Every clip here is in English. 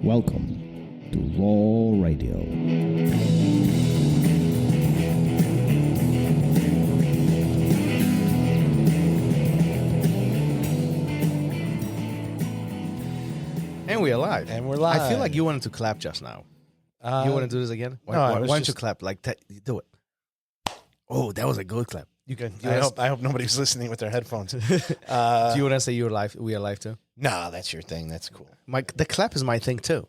Welcome to Raw Radio. And we're live. And we're live. I feel like you wanted to clap just now. You want to do this again? Why don't you clap? Like, do it. Oh, that was a good clap. You can. I hope nobody's listening with their headphones. Do you want to say you're live? We are live too. No, that's your thing. That's cool. The clap is my thing too.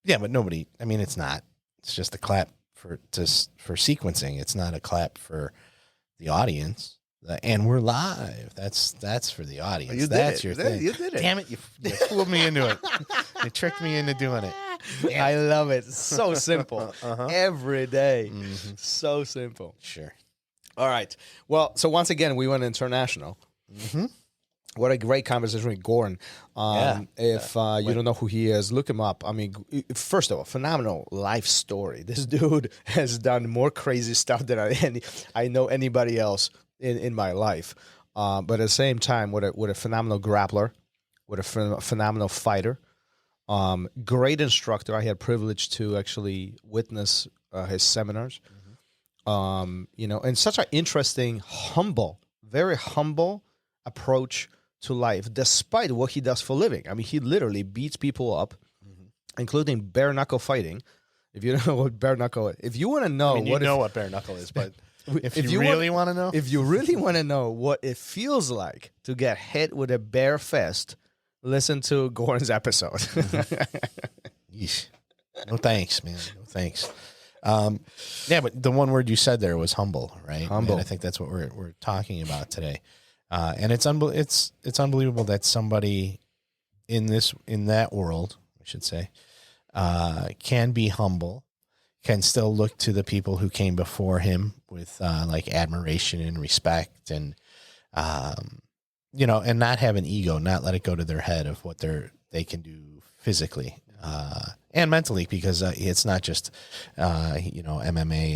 Yeah, but nobody. I mean, it's not. It's just a clap for sequencing. It's not a clap for the audience. And we're live. That's for the audience. You that's did your thing. You did it. Damn it! You fooled me into it. You tricked me into doing it. I love it. So simple. Every day. Mm-hmm. So simple. Sure. All right. Well, so once again, we went international. Mm-hmm. What a great conversation with Goran. If you don't know who he is, look him up. I mean, first of all, phenomenal life story. This dude has done more crazy stuff than I know anybody else in my life. But at the same time, what a phenomenal grappler, what a phenomenal fighter. Great instructor. I had privilege to actually witness his seminars. And such an interesting, very humble approach to life, despite what he does for a living. I mean, he literally beats people up, including bare knuckle fighting. If you don't know what bare knuckle is, if you want to know, what bare knuckle is, but if you really want to know, if you really want to know what it feels like to get hit with a bare fist, listen to Goran's episode. Yeesh. No thanks, man. No thanks. But the one word you said there was humble, right? Humble. And I think that's what we're talking about today. And it's unbelievable that somebody in that world, I should say, can be humble, can still look to the people who came before him with like admiration and respect, and and not have an ego, not let it go to their head of what they can do physically and mentally, because it's not just MMA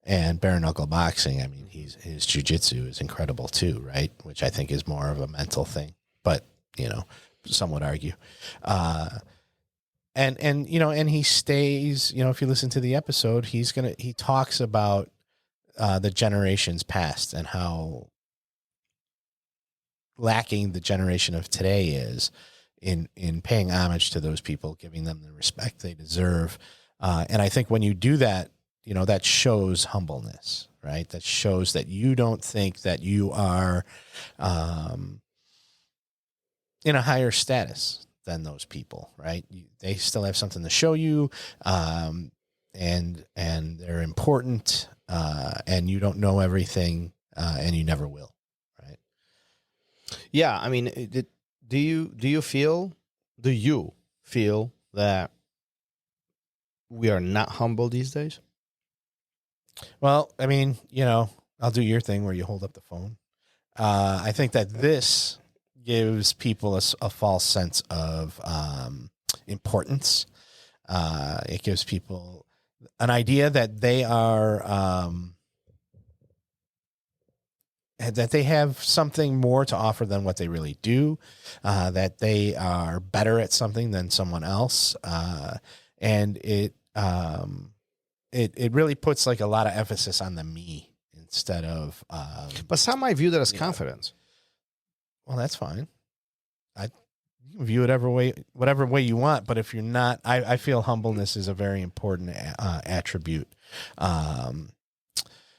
and bare knuckle boxing. I mean, his Jiu Jitsu is incredible too, right? Which I think is more of a mental thing, but some would argue. And he stays, if you listen to the episode, he talks about the generations past and how lacking the generation of today is in paying homage to those people, giving them the respect they deserve. And I think when you do that, that shows humbleness, right? That shows that you don't think that you are in a higher status than those people, right? They still have something to show you, and they're important, and you don't know everything, and you never will, right? Yeah, I mean, do you feel that we are not humble these days? Well, I mean, I'll do your thing where you hold up the phone. I think that this gives people a false sense of importance. It gives people an idea that they are that they have something more to offer than what they really do, that they are better at something than someone else, and it really puts like a lot of emphasis on the me instead of. But some might view that as confidence. Well, that's fine. You can view it whatever way you want, but if you're not, I feel humbleness is a very important attribute,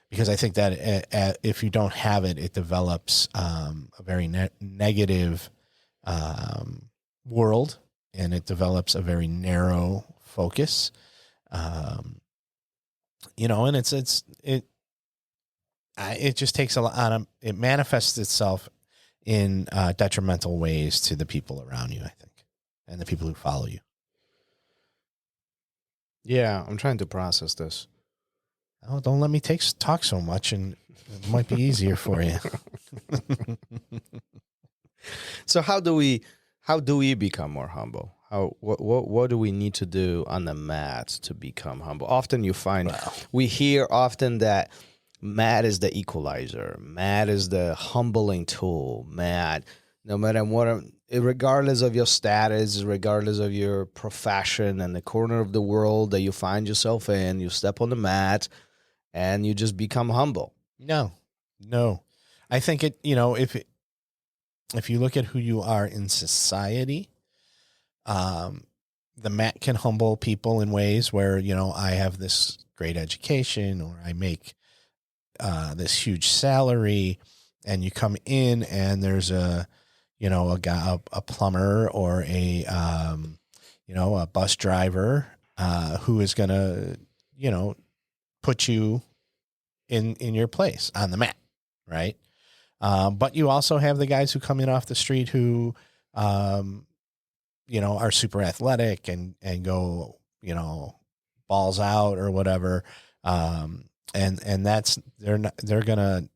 because I think that if you don't have it, it develops a very negative world, and it develops a very narrow focus. And it just takes a lot. It manifests itself in detrimental ways to the people around you, I think, and the people who follow you. Yeah, I'm trying to process this. Oh, don't let me talk so much, and it might be easier for you. So how do we become more humble? What do we need to do on the mat to become humble? Often you find we hear often that mat is the equalizer. Mat is the humbling tool. Mat, no matter what regardless of your status, regardless of your profession and the corner of the world that you find yourself in, you step on the mat and you just become humble. No. I think if you look at who you are in society, the mat can humble people in ways where, I have this great education, or I make this huge salary, and you come in and there's a guy, a plumber, or a bus driver who is going to, put you in your place on the mat. Right. But you also have the guys who come in off the street who, are super athletic and go, balls out or whatever. And that's, they're not going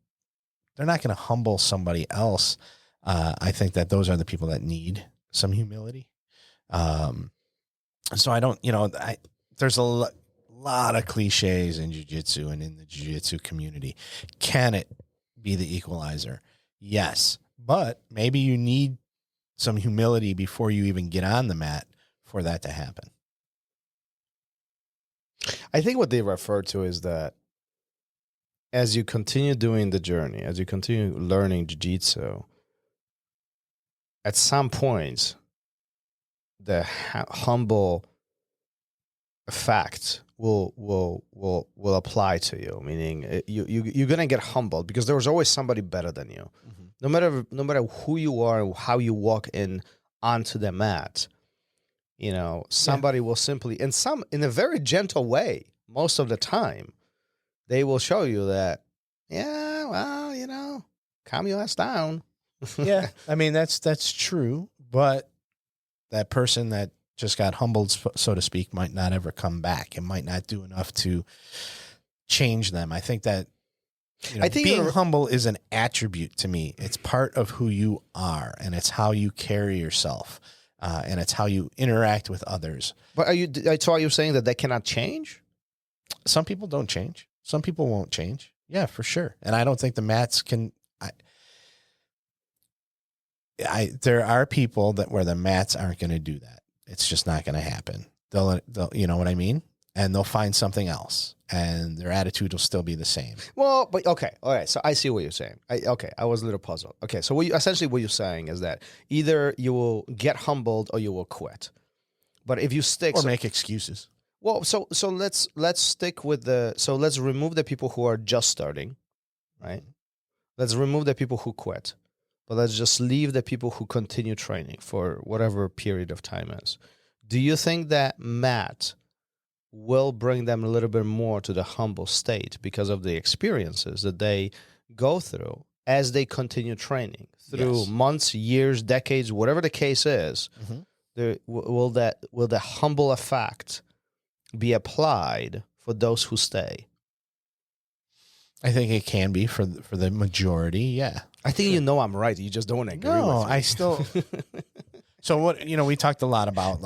to humble somebody else. I think that those are the people that need some humility. So I don't, there's a lot of cliches in jiu-jitsu and in the jiu-jitsu community. Can it be the equalizer? Yes, but maybe you need some humility before you even get on the mat for that to happen. I think what they refer to is that as you continue doing the journey, as you continue learning jiu-jitsu, at some point, the humble fact will apply to you. Meaning, you're gonna get humbled because there's always somebody better than you. Mm-hmm. No matter who you are and how you walk in onto the mat, somebody will simply in a very gentle way. Most of the time, they will show you that. Yeah, well, calm your ass down. Yeah, I mean that's true, but that person that just got humbled, so to speak, might not ever come back. It might not do enough to change them. I think that I think being humble is an attribute to me. It's part of who you are, and it's how you carry yourself, and it's how you interact with others. But I saw you saying that cannot change? Some people don't change. Some people won't change. Yeah, for sure. And I don't think the mats can. There are people where the mats aren't going to do that. It's just not going to happen. They'll, you know what I mean? And they'll find something else, and their attitude will still be the same. Well, but okay, all right. So I see what you're saying. I was a little puzzled. Okay, so essentially what you're saying is that either you will get humbled or you will quit. But if you stick or make excuses. Well, so let's stick with let's remove the people who are just starting, right? Let's remove the people who quit. But let's just leave the people who continue training for whatever period of time is. Do you think that mat will bring them a little bit more to the humble state because of the experiences that they go through as they continue training through months, years, decades, whatever the case is? Mm-hmm. Will the humble effect be applied for those who stay? I think it can be for the majority. Yeah, I think I'm right. You just don't agree. No, with me. I still. So what we talked a lot about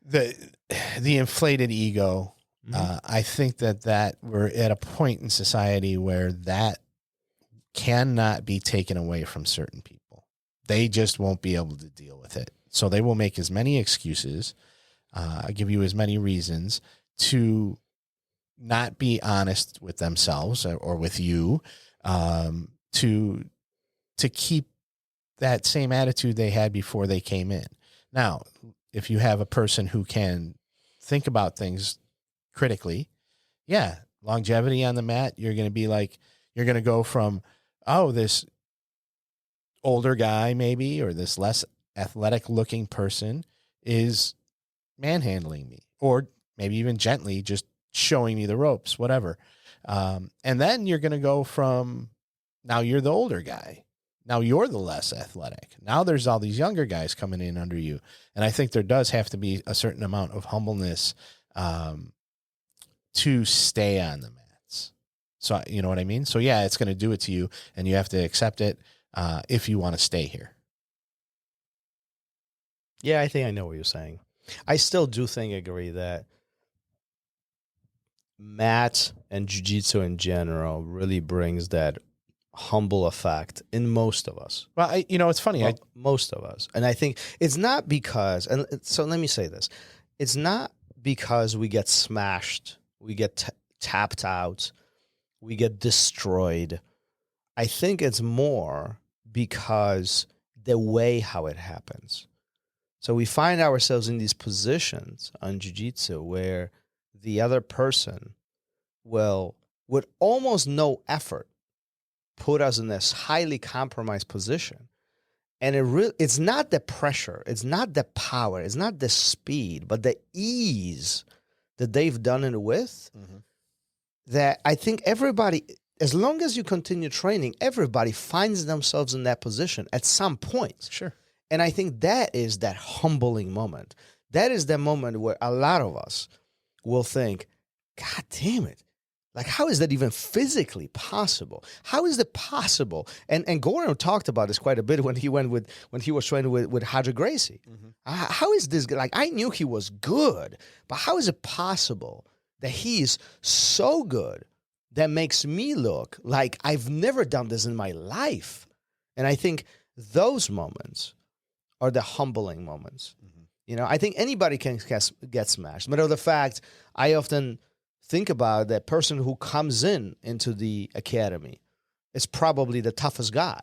the inflated ego. Mm-hmm. I think that we're at a point in society where that cannot be taken away from certain people. They just won't be able to deal with it. So they will make as many excuses, give you as many reasons to not be honest with themselves or with you, to keep that same attitude they had before they came in. Now, if you have a person who can think about things critically, longevity on the mat, you're going to go from, this older guy maybe, or this less athletic looking person is manhandling me, or maybe even gently just showing me the ropes, whatever. And then you're going to go from, now you're the older guy. Now you're the less athletic. Now there's all these younger guys coming in under you. And I think there does have to be a certain amount of humbleness to stay on the mats. So, you know what I mean? So yeah, it's going to do it to you, and you have to accept it if you want to stay here. Yeah, I think I know what you're saying. I still do agree that mat and jiu-jitsu in general really brings that humble effect in most of us. Well, it's funny. Well, most of us. And I think it's not because, and so let me say this. It's not because we get smashed, we get tapped out, we get destroyed. I think it's more because the way how it happens. So we find ourselves in these positions on jiu-jitsu where the other person will, with almost no effort, put us in this highly compromised position. And it's not the pressure, it's not the power, it's not the speed, but the ease that they've done it with, that I think everybody, as long as you continue training, everybody finds themselves in that position at some point. Sure. And I think that is that humbling moment. That is the moment where a lot of us will think, God damn it. Like, how is that even physically possible? How is it possible? And Goran talked about this quite a bit when he was training with Haja Gracie. How is this? Like, I knew he was good, but how is it possible that he's so good that makes me look like I've never done this in my life? And I think those moments are the humbling moments. I think anybody can get smashed. Matter of the fact, I often think about that person who comes into the academy is probably the toughest guy.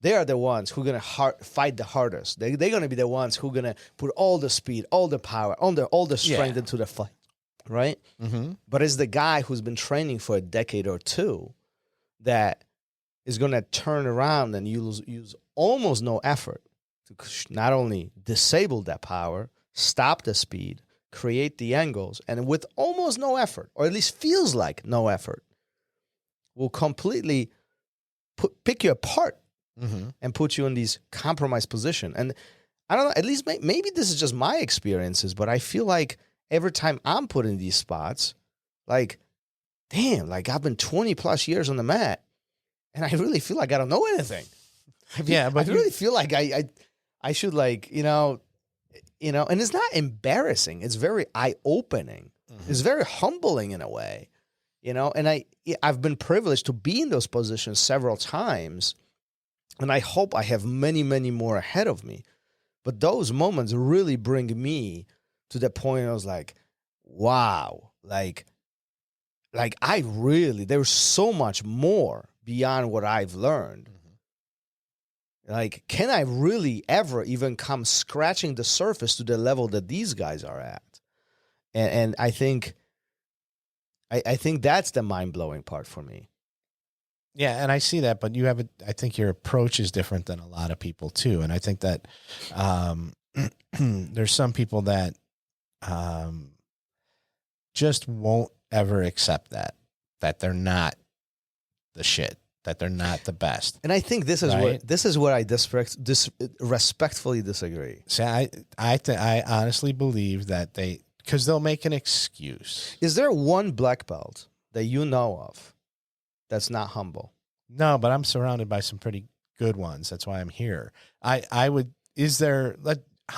They are the ones who are going to fight the hardest. They're going to be the ones who are going to put all the speed, all the power, all the strength into the fight, right? But it's the guy who's been training for a decade or two that is going to turn around and use almost no effort to not only disable that power, stop the speed, create the angles, and with almost no effort, or at least feels like no effort, will completely pick you apart and put you in these compromised position. And I don't know, at least maybe this is just my experiences, but I feel like every time I'm put in these spots, like, damn, like I've been 20 plus years on the mat, and I really feel like I don't know anything. I really feel like I should, like, and it's not embarrassing. It's very eye-opening. It's very humbling in a way, and I've been privileged to be in those positions several times, and I hope I have many, many more ahead of me. But those moments really bring me to the point I was like, wow, like there's so much more beyond what I've learned. Like, can I really ever even come scratching the surface to the level that these guys are at? And I think that's the mind-blowing part for me. Yeah, and I see that, but I think your approach is different than a lot of people too. And I think that there's some people that just won't ever accept that they're not the shit, that they're not the best. And I think this is where I respectfully disagree. See, I honestly believe that because they'll make an excuse. Is there one black belt that you know of that's not humble? No, but I'm surrounded by some pretty good ones. That's why I'm here. How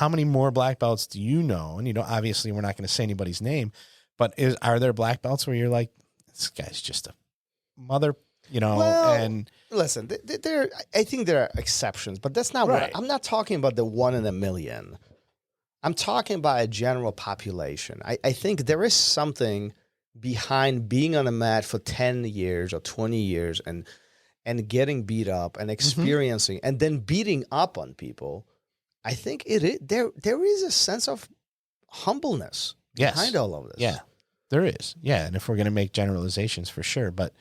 many more black belts do you know? And, obviously we're not going to say anybody's name, but are there black belts where you're like, this guy's just a mother, and listen, I think there are exceptions, but that's not right. I'm not talking about the 1 in a million. I'm talking about a general population. I think there is something behind being on the mat for 10 years or 20 years and getting beat up and experiencing and then beating up on people. I think there is a sense of humbleness behind all of this. Yeah, there is. Yeah, and if we're going to make generalizations, for sure, but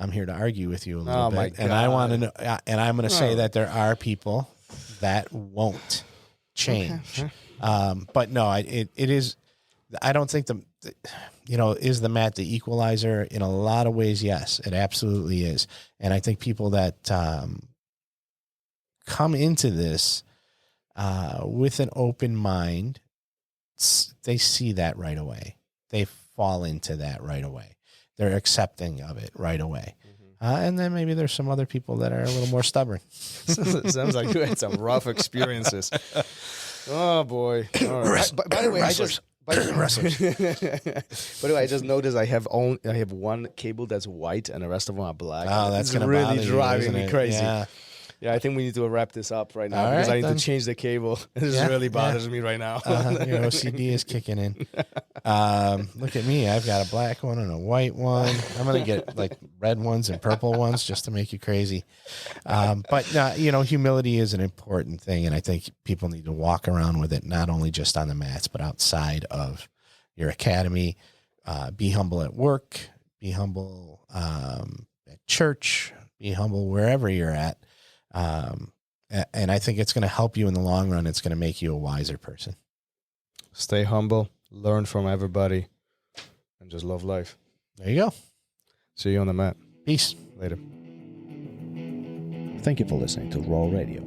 I'm here to argue with you a little bit. And I want to know, and I'm going to say that there are people that won't change. Okay. But no, it is, I don't think is the mat the equalizer? In a lot of ways, yes, it absolutely is. And I think people that come into this with an open mind, they see that right away. They fall into that right away. They're accepting of it right away. And then maybe there's some other people that are a little more stubborn. Sounds like you had some rough experiences. Oh boy! All right. By the way, Wrestlers. By the way, I just noticed I have one cable that's white and the rest of them are black. Oh, that's it's gonna really bother you, driving isn't me it? crazy. Yeah. Yeah, I think we need to wrap this up right now All because right, I need then. to change the cable. This really bothers me right now. Your OCD is kicking in. Look at me. I've got a black one and a white one. I'm going to get like red ones and purple ones just to make you crazy. But humility is an important thing. And I think people need to walk around with it, not only just on the mats, but outside of your academy. Be humble at work, be humble at church, be humble wherever you're at. And I think it's going to help you in the long run. It's going to make you a wiser person. Stay humble, learn from everybody, and just love life. There you go. See you on the mat. Peace. Later. Thank you for listening to Raw Radio.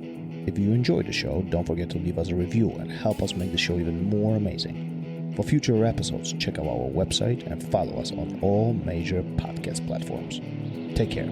If you enjoyed the show, don't forget to leave us a review and help us make the show even more amazing. For future episodes, check out our website and follow us on all major podcast platforms. Take care.